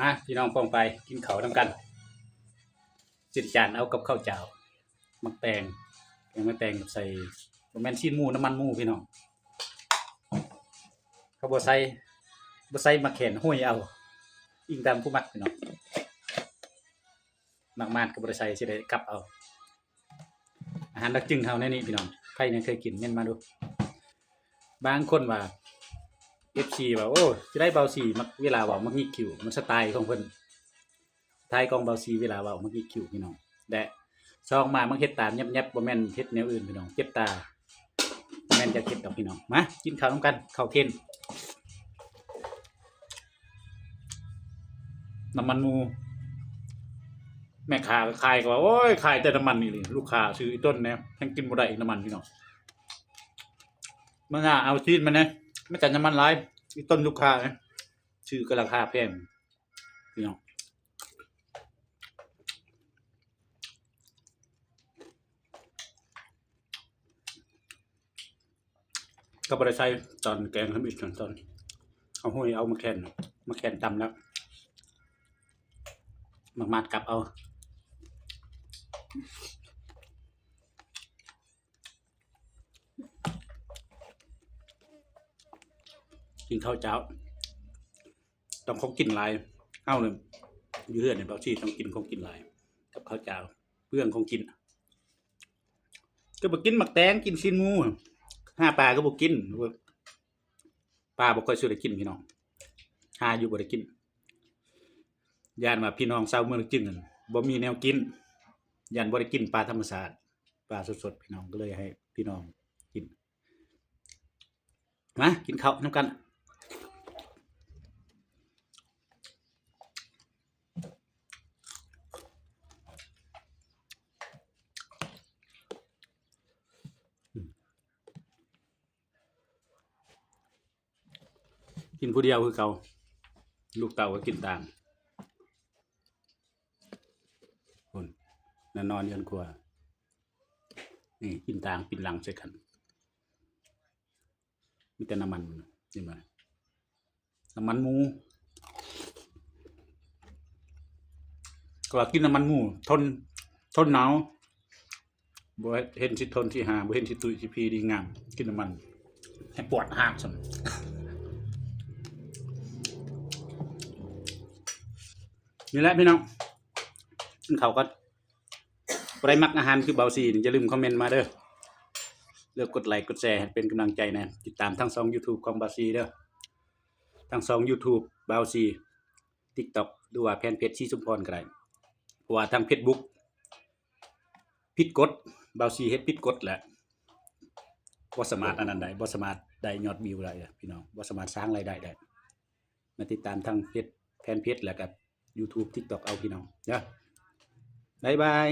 มาพี่น้องป้องไปกินข้าวนำกันจิตจานเอากับข้าวเจ้ามักแตงยังไม่แตงใส่บ่แม่นชิ้นหมูน้ำมันหมูพี่น้องเขาบ่ใส่มะแขนห้วยเอาอิงตามผู้มักพี่น้องมักมากก็บ่ได้ใส่สิได้กลับเอาอาหารดักจึงเฮาในนี้พี่น้องใครเนี่ยเคยกินเม่นมาดูบางคนว่า FC ว่าโอ้สิได้เบาสีมักเวลาเว้ามักงิกคิวมันสไตล์ของเพิ่นสไตล์ของเบาสีเวลาเว้ามักงิกคิวพี่น้องและซองมามักเฮ็ดตามแยบๆบ่แม่นเฮ็ดแนวอื่นพี่น้องเจ็บตาบ่แม่นจะเฮ็ดดอกพี่น้องมากินข้าวนำกันข้าวเค็นน้ำมันหมูแม่ค้าขายก็ว่าโอ้ยขายแต่น้ำมันนี่เลยลูกค้าซื้ออีต้นแนวแฮงกินบ่ได้น้ำมันพี่น้องมันน่าเอาซีนมันนะไม่แต่น้ำมันหลายอีต้นลูกค้านะชื่อก็ราคาแพงพี่น้องก็บ่ได้ใส่ตอนแกงทำอีกตอนเอาห้วยเอามาแคนตำแล้วมากๆกลับเอากินข้าวเจ้าต้องของกินหลายเอ้าเลยอยู่เฮือนเนี่ยเบาซี่ต้องกินของกินหลายกับข้าวเจ้าเพื่องของกินก็บ่กินหมักแตงกินชิ้นหมูห้าปลาก็บ่กินปลาบ่ค่อยสิได้กินพี่น้องหาอยู่บ่ได้กินย่านว่าพี่น้องชาวเมืองจึงนั่นบ่มีแนวกินย่านบ่ได้กินปลาธรรมชาติปลาสดๆพี่น้องก็เลยให้พี่น้องกินมากินข้าวนำกันกินผู้เดียวคือเก่าลูกเต่าก็กินตามคนนอนยันกลัวนี่กินตางกินหลังใส่กันมีแต่น้ำมันนี่มาน้ำมันหมูก็กินน้ำมันหมูทนหนาวบ่เห็นสิทนที่หาบ่เห็นสิตุยสิพีดีงามกินน้ำมันให้ปวดหากซั่นนี่แหละพี่น้องกินข้าวกันใครมักอาหารคือเบาซีอย่าลืมคอมเมนต์มาเด้อเลือกกดไลค์กดแชร์ให้เป็นกำลังใจนะติดตามทั้งช่อง YouTube ของเบาซีเด้อทั้งช่อง YouTube เบาซี TikTok หรือว่าแฟนเพจชีชุมพรก็ได้เพราะว่าทาง Facebook ผิดกฎเบาซีเฮ็ดผิดกฎแหละบ่สามารถอันนั้นได้บ่สามารถได้ยอดวิวได้พี่น้องบ่สามารถสร้างรายได้ได้มาติดตามทางเพจแฟนเพจแล้วก็ YouTube TikTok เอาพี่น้องเด้อบ๊ายบาย